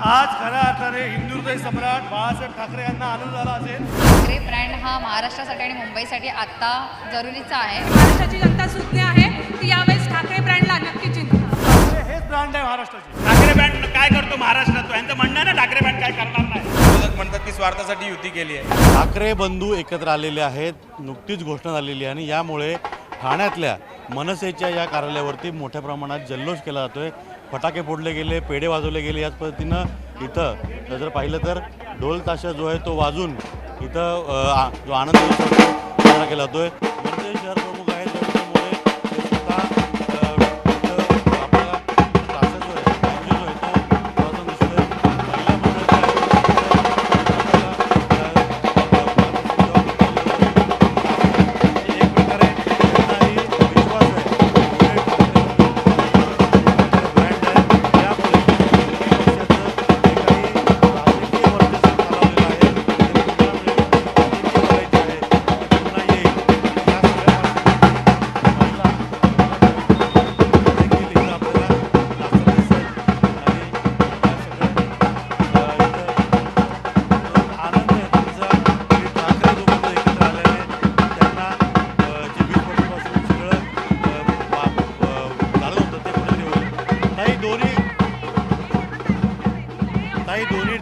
आज खऱ्या अर्थाने हिंदुहृदय सम्राट बाळासाहेब ठाकरे यांना आनंद झाला असेल। ठाकरे ब्रँड हा महाराष्ट्रासाठी आणि मुंबईसाठी आता जरुरीचा आहे। महाराष्ट्राची जनता सुज्ञ आहे ती यावेळेस ठाकरे ब्रँडला नक्की जिंकणार। हेच ब्रँड आहे महाराष्ट्राची। ठाकरे ब्रँड काय करतो महाराष्ट्रात, यांचं म्हणणं आहे ना ठाकरे ब्रँड काय करणार नाही। विरोधक म्हणतात की स्वार्थासाठी युती केली आहे। ठाकरे बंधू एकत्र आलेले आहेत, नुकतीच घोषणा झालेली आहे आणि यामुळे ठाण्यातल्या मनसेच्या या कार्यालयावरती मोठ्या प्रमाणात जल्लोष केला जातोय। फटाके फोडले गेले, पेढे वाजवले गेले। याच पद्धतीनं इथं जर पाहिलं तर ढोल ताशा जो आहे तो वाजून इथं जो आनंद उत्सव साजरा केला जातोय। मनसे शहर प्रमुख आहेत त्यामुळे ते स्वतः आपला ताशा जो आहे तो वाजवून दिसतोय। महिला एक प्रकारे त्यांनाही विश्वास आहे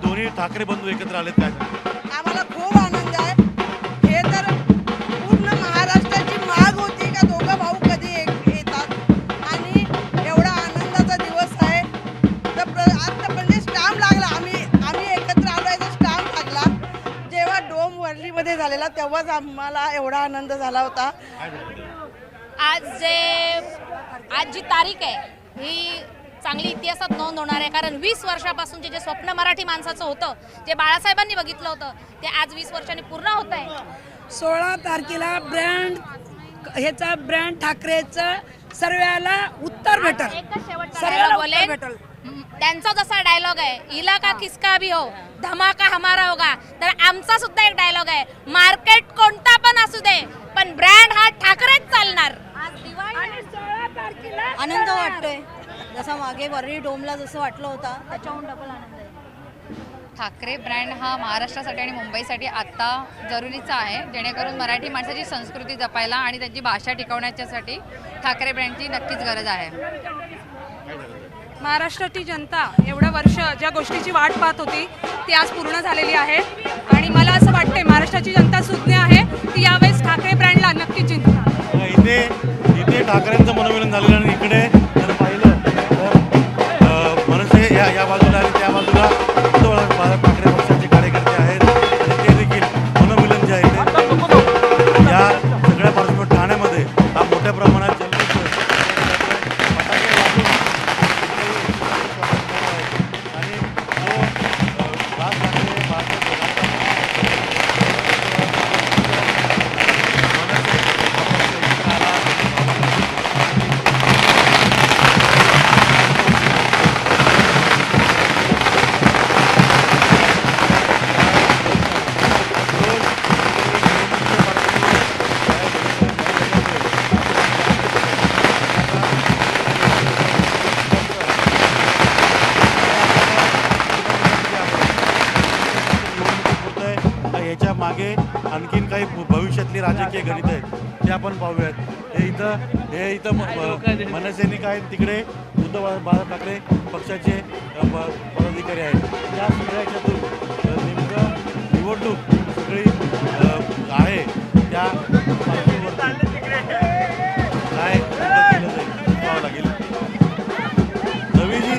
दोन्ही ठाकरे बंधू एकत्र आलेत। काय आम्हाला खूप आनंद आहे। हे तर पूर्ण महाराष्ट्राची माग होती का दोघं भाऊ कधी येतात आणि एवढा आनंदाचा दिवस आहे। तर आता म्हणजे स्टॅम्प लागला, आम्ही एकत्र आलो याचा स्टॅम्प लागला जेव्हा डोम वर्लीमध्ये झालेला तेव्हाच आम्हाला एवढा आनंद झाला होता। आज जी तारीख आहे ही चांगली इतिहासात नोंद होणार आहे, कारण 20 वर्षापासून जे स्वप्न मराठी माणसाचं होतं, जे बाळासाहेबांनी बघितलं होतं, ते आज 20 वर्षांनी पूर्ण होत आहे। 16 तारखेला ब्रँड ठाकरेचं सर्वाला उत्तर भेटल। एकच शेवटचा डायलॉग बोलेन, त्यांचा जसा डायलॉग आहे इलाका किसका भी हो धमाका हमारा होगा, तर आमचा सुद्धा एक डायलॉग आहे, मार्केट कोणता पण असू दे पण ब्रँड हा ठाकरेच चालणार। आज दिवाळी आणि 16 तारखेला आनंद वाटतोय, जसा मागे वरळी डोमला जसं वाटलं होतं त्याच्याहून डबल आनंद आहे। ठाकरे ब्रँड हा महाराष्ट्रासाठी आणि मुंबईसाठी आता जरुरीचा आहे, जेणेकरून मराठी माणसाची संस्कृती जपायला आणि त्यांची भाषा टिकवण्यासाठी ठाकरे ब्रँडची नक्कीच गरज आहे। महाराष्ट्राची जनता एवढं वर्ष ज्या गोष्टीची वाट पाहत होती ती आज पूर्ण झालेली आहे आणि मला असं वाटतंय महाराष्ट्राची जनता सुज्ञ आहे ती यावेळेस ठाकरे ब्रँडला नक्की जिंकणार। इथे ठाकरेंचं मनोमिलन झालेलं आणि इकडे जर पाहिलं तर मनसे या बाजूला आणि त्या बाजूला ठाकरे पक्षाचे कार्यकर्ते आहेत आणि ते देखील मनोमिलन जे आहे ते या सगळ्या पार्श्वभूमीवर ठाण्यामध्ये हा मोठ्या प्रमाणात जल्लोष फटाके वाजून आणि जो राज ठाकरे याच्या मागे आणखीन काही भविष्यातली राजकीय गणित आहेत ते आपण पाहूयात। हे इथं मनसेनी काय तिकडे उद्धव बाळासाहेब ठाकरे पक्षाचे पदाधिकारी आहेत। या सगळ्या याच्यातून नेमकं निवडणूक सगळी आहे त्या पार्श्वभूमीवरती काय केलं जाईल पाहावं लागेल। रवीजी,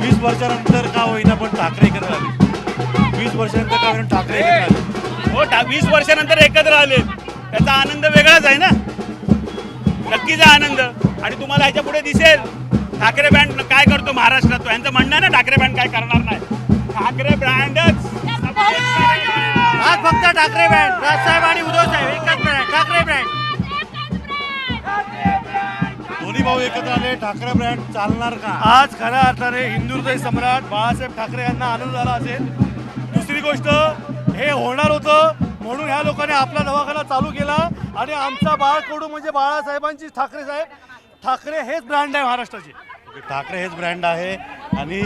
20 वर्षानंतर का होईना पण ठाकरे एकत्र आले। 20 वर्षानंतर का होईना ठाकरे एकत्र आले। हो 20 वर्षानंतर एकत्र आले, त्याचा आनंद वेगळाच आहे ना, नक्कीच आहे आनंद। आणि तुम्हाला ह्याच्या पुढे दिसेल ठाकरे ब्रँड काय करतो महाराष्ट्रात, यांचं म्हणणं आहे ना ठाकरे ब्रँड काय करणार नाही। ठाकरे ब्रँडच आज फक्त ठाकरे ब्रँड, राजसाहेब आणि उद्धव साहेब एकच ब्रँड, ठाकरे ब्रँड। दोन्ही भाऊ एकत्र आले, ठाकरे ब्रँड चालणार का? आज खऱ्या अर्थाने हिंदुहृदय सम्राट बाळासाहेब ठाकरे यांना आनंद झाला असेल। दुसरी गोष्ट, हे होणार होतं म्हणून ह्या लोकांनी आपला दवाखाना चालू केला आणि आमचा बाळकडू म्हणजे बाळासाहेबांची ठाकरे साहेब, ठाकरे हेच ब्रँड आहे महाराष्ट्राची। ठाकरे हेच ब्रँड आहे आणि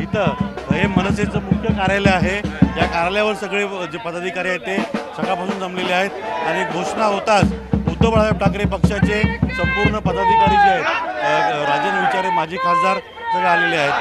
इथं हे मनसेचं मुख्य कार्यालय आहे. या कार्यालयावर सगळे जे पदाधिकारी आहेत ते सकाळपासून जमलेले आहेत आणि घोषणा होताच उद्धव बाळासाहेब ठाकरे पक्षाचे संपूर्ण पदाधिकारी जे आहेत राजेंद्र विचारे माजी खासदार सगळे आलेले आहेत.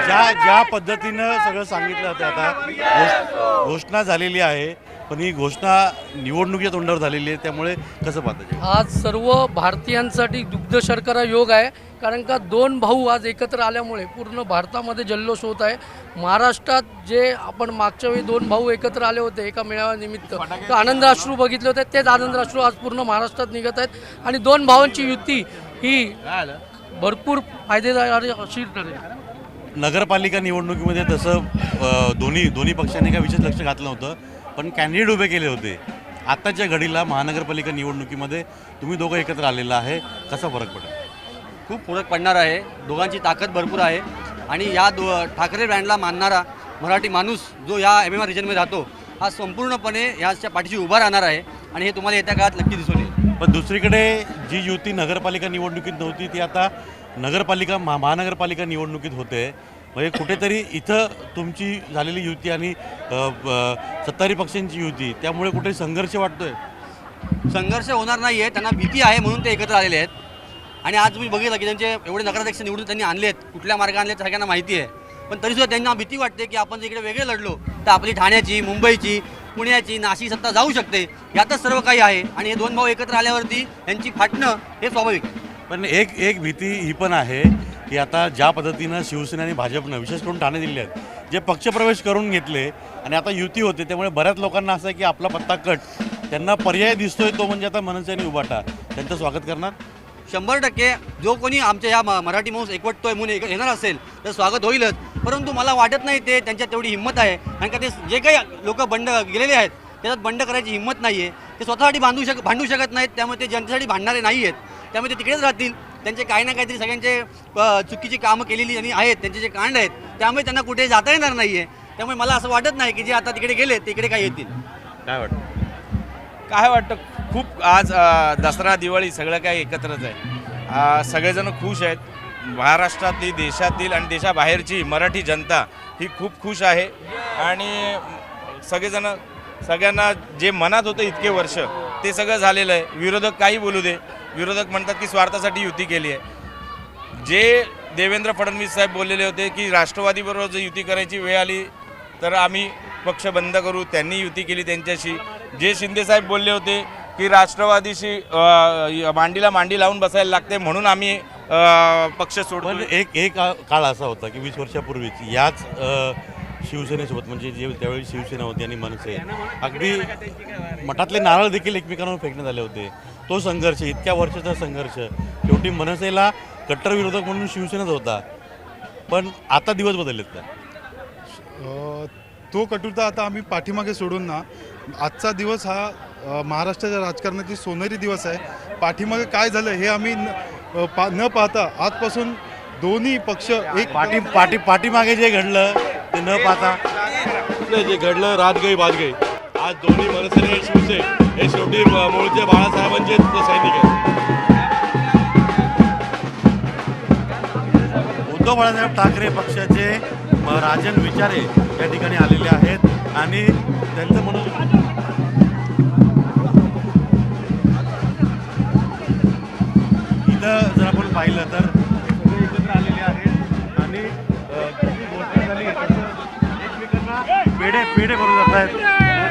ज्या पद्धतीनं सगळं सांगितलं होतं आता घोषणा झालेली आहे, पण ही घोषणा निवडणुकीच्या तोंडावर झालेली आहे. त्यामुळे कसं पाहता आज सर्व भारतीयांसाठी दुग्ध शर्करा योग आहे, कारण का दोन भाऊ आज एकत्र आल्यामुळे पूर्ण भारतामध्ये जल्लोष होत आहे. महाराष्ट्रात जे आपण मागच्या वेळी दोन भाऊ एकत्र आले होते एका मेळाव्यानिमित्त, तर आनंदाश्रू बघितले होते, तेच आनंदाश्रू आज पूर्ण महाराष्ट्रात निघत आहेत आणि दोन भावांची युती ही भरपूर फायदेदार अशी ठरेल. नगरपालिका निवडणुकीमध्ये तसं दोन्ही पक्षांनी काही विशेष लक्ष घातलं नव्हतं, पण कॅन्डिडेट उभे केले होते. आत्ताच्या घडीला महानगरपालिका निवडणुकीमध्ये तुम्ही दोघं एकत्र आलेला आहे, कसा फरक पडेल? खूप फरक पडणार आहे. दोघांची ताकद भरपूर आहे आणि या ठाकरे ब्रँडला मानणारा मराठी माणूस जो या MMR रिजनमध्ये राहतो हा संपूर्णपणे याच्या पाठीशी उभा राहणार आहे आणि हे तुम्हाला येत्या काळात नक्की दिसून येईल. पण दुसरीकडे जी युती नगरपालिका निवडणुकीत नव्हती ती आता महानगरपालिका निवडणुकीत होते. म्हणजे कुठेतरी इथं तुमची झालेली युती आणि सत्ताधारी पक्षांची युती, त्यामुळे कुठे संघर्ष वाटतोय? संघर्ष होणार नाही आहे, त्यांना भीती आहे म्हणून ते एकत्र आलेले आहेत. आणि आज तुम्ही बघितलं की त्यांचे एवढे नगराध्यक्ष निवडून त्यांनी आणले आहेत, कुठल्या मार्गाने आणले सगळ्यांना माहिती आहे. पण तरीसुद्धा त्यांना भीती वाटते की आपण जर इकडे वेगळे लढलो तर आपली ठाण्याची, मुंबईची, पुण्याची, नाशिक सत्ता जाऊ शकते. यातच सर्व काही आहे आणि हे दोन भाऊ एकत्र आल्यावरती यांची फाटणं हे स्वाभाविक. पण एक भीती ही पण आहे की आता ज्या पद्धतीनं शिवसेना आणि भाजपनं विशेष करून ठाणे जिल्ह्यात जे पक्षप्रवेश करून घेतले आणि आता युती होते, त्यामुळे बऱ्याच लोकांना असं आहे की आपला पत्ता कट. त्यांना पर्याय दिसतोय तो म्हणजे आता मनसे आणि उभाटा. त्यांचं स्वागत करणार 100%. जो कोणी आमच्या या मराठी माणूस एकवटतोय म्हणून येणार असेल तर स्वागत होईलच. परंतु मला वाटत नाही ते त्यांच्यात तेवढी हिंमत आहे, कारण का ते जे काही लोक बंड गेलेले आहेत त्याच्यात बंड करायची हिंमत नाही आहे. ते स्वतःसाठी भांडू शकत नाहीत, त्यामुळे ते जनतेसाठी भांडणारे नाही आहेत. त्यामुळे ते तिकडेच राहतील. त्यांचे काही ना काहीतरी सगळ्यांचे चुकीची कामं केलेली आणि आहेत, त्यांचे जे कांड आहेत, त्यामुळे त्यांना कुठे जाता येणार नाही आहे. त्यामुळे मला असं वाटत नाही की जे आता तिकडे गेले ते इकडे काय येतील. काय वाटतं? खूप आज दसरा दिवाळी सगळं काही एकत्रच आहे. सगळेजण खुश आहेत. महाराष्ट्रातली, देशातील आणि देशाबाहेरची मराठी जनता ही खूप खुश आहे आणि सगळ्यांना जे मनात होतं इतके वर्ष ते सगळं झालेलं आहे. विरोधक काही बोलू दे, विरोधक म्हणतात की स्वार्थासाठी युती केली आहे. जे देवेंद्र फडणवीस साहेब बोललेले होते की राष्ट्रवादीबरोबर जर युती करायची वेळ आली तर आम्ही पक्ष बंद करू, त्यांनी युती केली त्यांच्याशी. जे शिंदे साहेब बोलले होते की राष्ट्रवादीशी मांडीला मांडी लावून बसायला लागते म्हणून आम्ही पक्ष सोडतो. पण एक काळ असा होता की 20 वर्षापूर्वीच याच शिवसेनेसोबत, म्हणजे जे त्यावेळी शिवसेना होती आणि मनसे, अगदी मठातले नारळ देखील एकमेकांवर फेकण्यात आले होते. तो संघर्ष, इतक्या वर्षाचा संघर्ष, शेवटी मनसेला कट्टर विरोधक म्हणून शिवसेनाच होता. पण आता दिवस बदललेत का? तो कटुता आता आम्ही पाठीमागे सोडून ना, आजचा दिवस हा महाराष्ट्राच्या राजकारणातील सोनेरी दिवस आहे. पाठीमागे काय झालं हे आम्ही न पाहता आजपासून दोन्ही पक्ष एक पाठीमागे जे घडलं ते न पाहता जे घडलं रात गई बात गई. आज दोन्ही मनसे आणि शिवसेना हे शेवटी मूळचे बाळासाहेबांचे सैनिक आहेत. उद्धव बाळासाहेब ठाकरे पक्षाचे राजन विचारे या ठिकाणी आलेले आहेत आणि त्यांचं म्हणून इथं जर आपण पाहिलं तर सगळे एकत्र आलेले आहेत आणि गोष्ट झाली एकमेकांना पेढे भरून जात आहेत.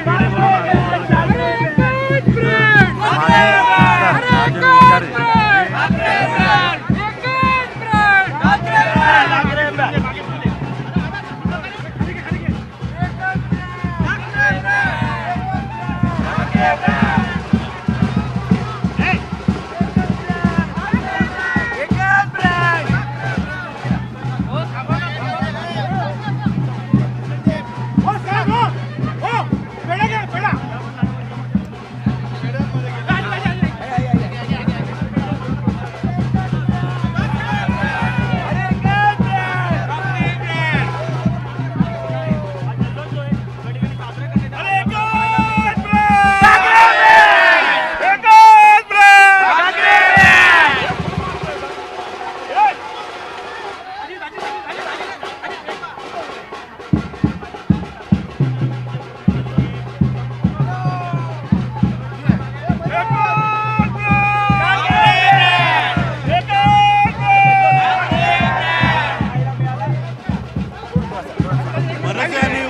पेढे भरून राजन विचारे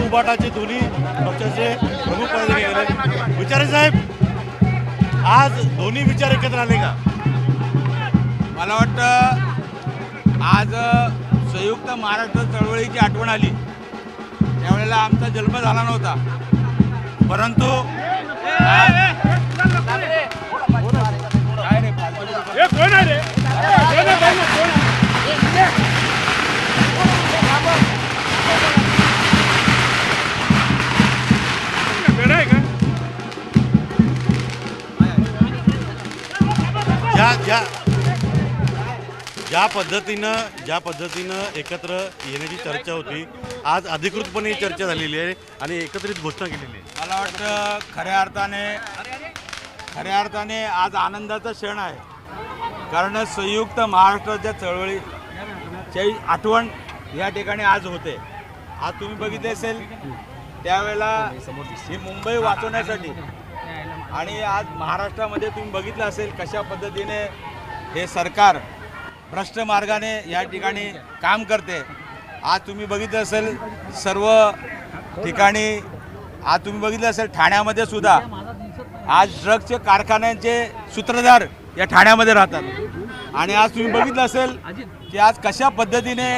उभाटाचे दोन्ही पक्षाचे प्रमुख पदाधिकारी गेले. विचारे साहेब, आज दोन्ही विचार एकत्र आले का? मला वाटतं आज संयुक्त महाराष्ट्र चळवळीची आठवण आली. त्यावेळेला आमचा जन्म झाला नव्हता, परंतु ज्या पद्धतीनं एकत्र येण्याची चर्चा होती, आज अधिकृतपणे ही चर्चा झालेली आहे आणि एकत्रित घोषणा केलेली आहे. मला वाटतं खऱ्या अर्थाने आज आनंदाचा क्षण आहे. कारण संयुक्त महाराष्ट्राच्या चळवळीची आठवण या ठिकाणी आज होते. आज तुम्ही बघितले असेल त्यावेळेला ही मुंबई वाचवण्यासाठी आणि आज महाराष्ट्रामध्ये तुम्ही बघितलं असेल कशा पद्धतीने हे सरकार भ्रष्ट मार्गाने या ठिकाणी काम करते. आज तुम्ही बघितलं असेल सर्व ठिकाणी, आज तुम्ही बघितलं असेल ठाण्यामध्ये सुद्धा आज ड्रग्सचे कारखान्यांचे सूत्रधार या ठाण्यामध्ये राहतात. आणि आज तुम्ही बघितलं असेल की आज कशा पद्धतीने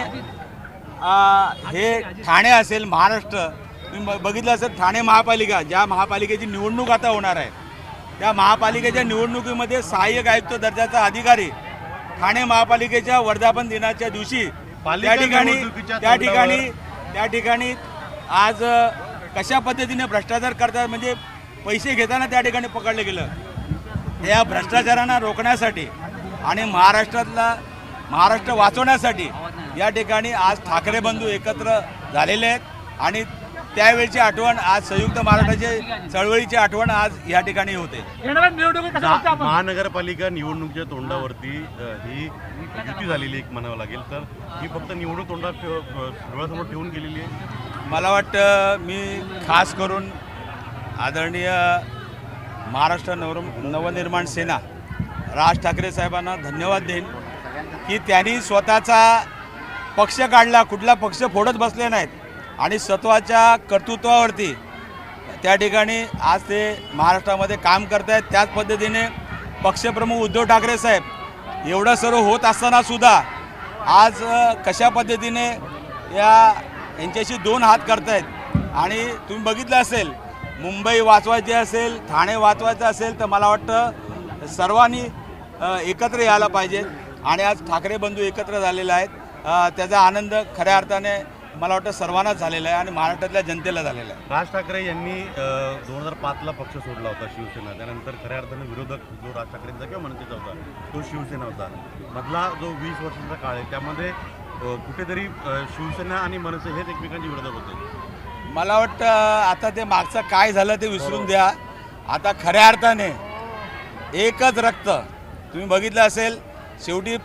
हे ठाणे असेल महाराष्ट्र, तुम्ही बघितलं असेल ठाणे महापालिका, ज्या महापालिकेची निवडणूक आता होणार आहे, त्या महापालिकेच्या निवडणुकीमध्ये सहाय्यक आयुक्त दर्जाचा अधिकारी ठाणे महापालिकेच्या वर्धापन दिनाच्या दिवशी त्या ठिकाणी आज कशा पद्धतीने भ्रष्टाचार करतात, म्हणजे पैसे घेताना त्या ठिकाणी पकडलं गेलं. या भ्रष्टाचारांना रोखण्यासाठी आणि महाराष्ट्र वाचवण्यासाठी या ठिकाणी आज ठाकरे बंधू एकत्र झालेले आहेत. आणि त्यावेळची आठवण आज संयुक्त महाराष्ट्राची चळवळीची आठवण आज या ठिकाणी होते. महानगरपालिका निवडणुकीच्या तोंडावरती ही युती झालेली एक म्हणावं लागेल, तर ही फक्त निवडणूक डोळ्यासमोर ठेवून गेलेली आहे. मला वाटतं मी खास करून आदरणीय महाराष्ट्र नवनिर्माण सेना राज ठाकरे साहेबांना धन्यवाद देईन की त्यांनी स्वतःचा पक्ष काढला, कुठला पक्ष फोडत बसले नाहीत आणि स्वतःच्या कर्तृत्वावरती त्या ठिकाणी आज ते महाराष्ट्रामध्ये काम करत आहेत. त्याच पद्धतीने पक्षप्रमुख उद्धव ठाकरे साहेब एवढं सर्व होत असतानासुद्धा आज कशा पद्धतीने यांच्याशी दोन हात करतायत. आणि तुम्ही बघितलं असेल मुंबई वाचवायची असेल, ठाणे वाचवायचं असेल, तर मला वाटतं सर्वांनी एकत्र यायला पाहिजे. आणि आज ठाकरे बंधू एकत्र झालेले आहेत, त्याचा आनंद खऱ्या अर्थाने मला वाटतं सर्वांनाच झालेला आहे आणि महाराष्ट्रातल्या जनतेला झालेला आहे. राज ठाकरे यांनी 2005ला पक्ष सोडला होता शिवसेना, त्यानंतर खऱ्या अर्थाने विरोधक जो राज ठाकरेंचा किंवा मनसेचा होता तो शिवसेना होता. मधला जो 20 वर्षाचा काळ आहे त्यामध्ये कुठेतरी शिवसेना आणि मनसे हेच एकमेकांचे विरोधक होते. मला वाटतं आता ते मागचं काय झालं ते विसरून द्या. आता खऱ्या अर्थाने एकच रक्त. तुम्ही बघितलं असेल शेवटी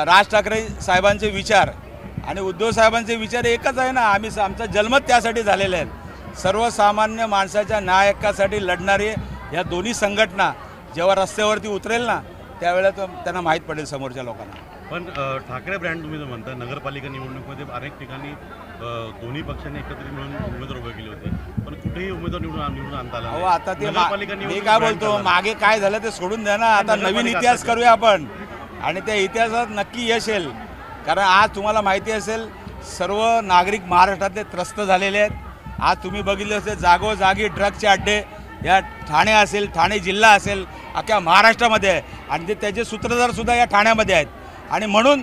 राज ठाकरे साहेबांचे विचार आणि उद्धव साहेबांचे विचार एकच आहे ना. आमचा जन्मच त्यासाठी झालेला आहे. सर्वसामान्य माणसाच्या न्याय हक्कासाठी लढणारे या दोन्ही संघटना जेव्हा रस्त्यावरती उतरेल ना त्यावेळेला त्यांना माहीत पडेल समोरच्या लोकांना. पण ठाकरे ब्रँड तुम्ही जो म्हणता, नगरपालिका निवडणुकीमध्ये अनेक ठिकाणी दोन्ही पक्षांनी एकत्रित मिळून उमेदवार उभे केले होते, पण कुठेही उमेदवार निवडून आणता आला नाही. आता ते मी काय बोलतो, मागे काय झालं ते सोडून द्या ना. आता नवीन इतिहास करूया आपण आणि त्या इतिहासात नक्की यश येईल. कारण आज तुम्हाला माहिती असेल सर्व नागरिक महाराष्ट्रातले त्रस्त झालेले आहेत. आज तुम्ही बघितले असेल जागोजागी ड्रग्सचे अड्डे या ठाणे असेल, ठाणे जिल्हा असेल, अख्ख्या महाराष्ट्रामध्ये आहे आणि त्याचे सूत्रधारसुद्धा या ठाण्यामध्ये आहेत. आणि म्हणून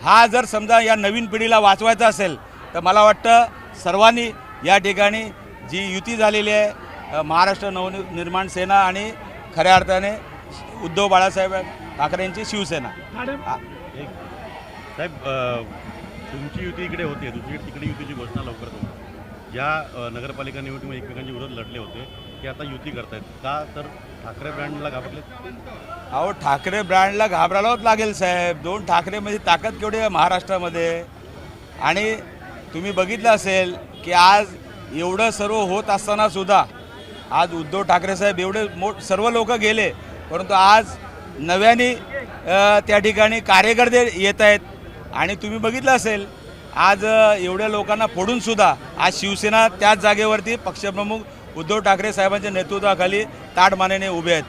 हा जर समजा या नवीन पिढीला वाचवायचा असेल तर मला वाटतं सर्वांनी या ठिकाणी जी युती झालेली आहे महाराष्ट्र नवनिर्माण सेना आणि खऱ्या अर्थाने उद्धव बाळासाहेब ठाकरेंची शिवसेना. साहेब, तुमची युती इकडे होते, दुसरीकडे तिकडे युतीची घोषणा लवकरच होती. ज्या नगरपालिका निवडणुकीमध्ये एकमेकांचे विरोध लढले होते ते आता युती करतायत का? तर ठाकरे ब्रँडला घाबरले. अहो, ठाकरे ब्रँडला घाबरायलाच लागेल साहेब. दोन ठाकरेमध्ये ताकद केवढी आहे महाराष्ट्रामध्ये. आणि तुम्ही बघितलं असेल की आज एवढं सर्व होत असतानासुद्धा आज उद्धव ठाकरे साहेब एवढे सर्व लोक गेले, परंतु आज नव्याने त्या ठिकाणी कार्यकर्ते येत आहेत. आणि तुम्ही बघितलं असेल आज एवढ्या लोकांना फोडून सुद्धा आज शिवसेना त्याच जागेवरती पक्षप्रमुख उद्धव ठाकरे साहेबांच्या नेतृत्वाखाली ताडमानेने उभे आहेत.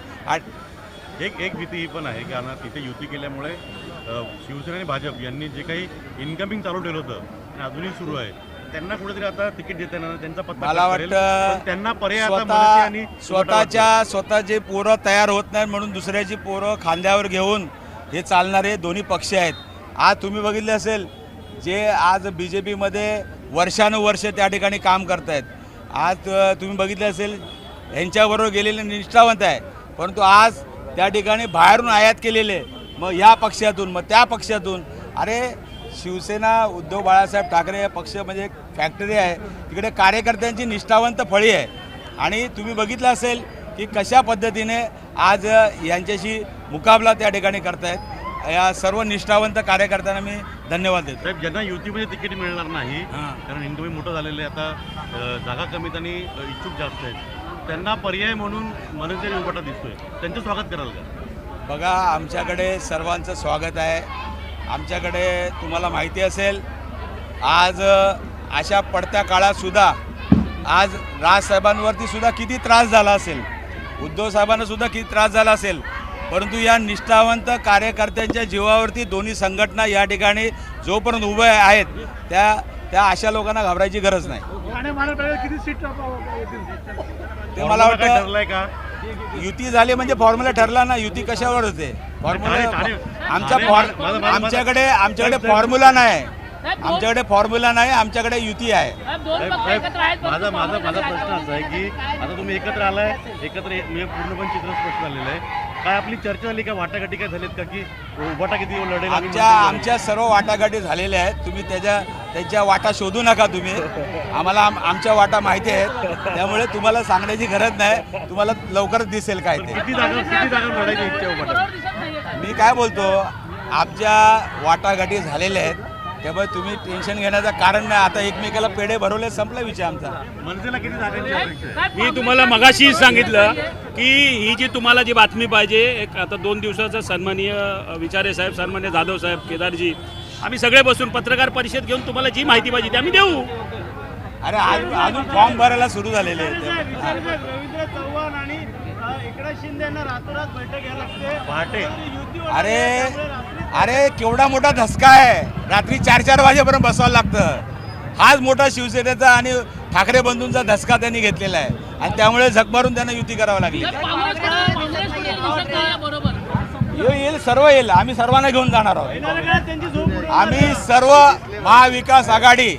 एक भीती ही पण आहे कारण तिथे युती केल्यामुळे शिवसेना आणि भाजप यांनी जे काही इन्कमिंग चालू ठेवलं होतं आणि अजूनही सुरू आहे त्यांना कुठेतरी आता तिकीट देता येणार त्यांचा पत्ता मला करेल. वाटतं पण त्यांना पर्याय आता मनसे आणि स्वतःचे पोरं तयार होत नाहीत म्हणून दुसऱ्याची पोरं खांद्यावर घेऊन हे चालणारे दोन्ही पक्ष आहेत. आज तुम्ही बघितले असेल जे आज BJPमध्ये वर्षानुवर्ष त्या ठिकाणी काम करतायत. आज तुम्ही बघितले असेल यांच्याबरोबर गेलेले निष्ठावंत आहे परंतु आज त्या ठिकाणी बाहेरून आयात केलेले मग ह्या पक्षातून मग त्या पक्षातून. अरे शिवसेना उद्धव बाळासाहेब ठाकरे या पक्ष म्हणजे एक फॅक्टरी आहे तिकडे कार्यकर्त्यांची निष्ठावंत फळी आहे आणि तुम्ही बघितलं असेल की कशा पद्धतीने आज यांच्याशी मुकाबला त्या ठिकाणी करतायत. या सर्व निष्ठावंत कार्यकर्त्यांना मी धन्यवाद देतो. साहेब ज्यांना युतीमध्ये तिकीट मिळणार नाही कारण हिंदवी मोठं झालेलं आहे आता जागा कमीत आणि इच्छुक जास्त आहेत त्यांना पर्याय म्हणून मनसे उभाटा दिसतोय त्यांचं स्वागत कराल का? बघा आमच्याकडे सर्वांचं स्वागत आहे. आमच्याकडे तुम्हाला माहिती असेल आज अशा पडत्या काळातसुद्धा आज राजसाहेबांवरती सुद्धा किती त्रास झाला असेल उद्धव साहेबांना सुद्धा किती त्रास झाला असेल परंतु या निष्ठावंत कार्यकर्त्यांच्या जीवावरती दोन्ही संघटना या ठिकाणी जोपर्यंत उभे आहेत त्या अशा लोकांना घाबरायची गरज नाही. ते मला वाटतं ठरलंय का युती झाली म्हणजे फॉर्म्युला ठरला ना. युती कशावर होते आमच्याकडे फॉर्म्युला नाही. आमच्याकडे फॉर्म्युला नाही आमच्याकडे युती आहे. माझा प्रश्न असा आहे की आता तुम्ही एकत्र आलाय एकत्र म्हणजे पूर्णपणे चित्र स्पष्ट झालेलं आहे काय आपली चर्चा झाली का वाटाघाटी काय झालीत का की उभाटा किती लढेल? आमच्या सर्व वाटाघाटी झालेल्या आहेत. तुम्ही त्यांच्या वाटा शोधू नका. तुम्ही आम्हाला आमच्या वाटा माहिती आहेत त्यामुळे तुम्हाला सांगण्याची गरज नाही. तुम्हाला लवकरच दिसेल काय ते. किती जागा लढायची इच्छा उभाटा? मी काय बोलतो आमच्या वाटाघाटी झालेल्या आहेत त्यामुळे तुम्ही टेन्शन घेण्याचं कारण नाही. आता एकमेकाला पेढे भरवले संपला विषय आमचा. मनसेला किती जागांची अपेक्षा आहे? मी तुम्हाला मगाशी सांगितलं की ही जी तुम्हाला जी बातमी पाहिजे एक आता 2 दिवसाचा सन्माननीय विचारे साहेब सन्माननीय जाधव साहेब केदारजी आम्ही सगळे बसून पत्रकार परिषद घेऊन तुम्हाला जी माहिती पाहिजे ती आम्ही देऊ. अरे अजून फॉर्म भरायला सुरू झालेले आहेत. रवींद्र चव्हाण आणि एकनाथ शिंदे यांना रातोरात बैठक घ्यायला लागते पहाटे. अरे केवढा मोठा धसका आहे. रात्री 4-4 वाजेपर्यंत बसवायला लागतं. हाच मोठा शिवसेनेचा आणि ठाकरे बंधूंचा धसका त्यांनी घेतलेला आहे आणि त्यामुळे झक मारून त्यांना युती करावं लागली. येईल सर्व येईल. आम्ही सर्वांना घेऊन जाणार आहोत. आम्ही सर्व महाविकास आघाडी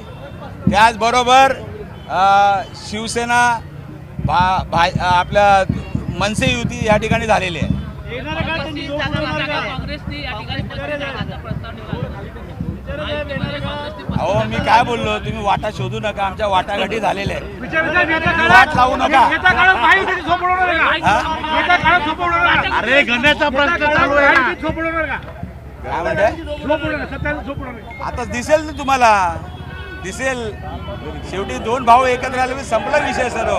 त्याचबरोबर शिवसेना आपल्या मनसे युती या ठिकाणी झालेली आहे. अहो मी काय बोललो तुम्ही वाटा शोधू नका. आमच्या वाटाघाटी झालेल्या आहेत. वाट लावू नका. अरे गण्याचा प्रश्न चालू आहे. काय म्हणताय? आता दिसेल ना तुम्हाला दिसेल. शेवटी 2 भाऊ एकत्र आले संपला विषय सर्व.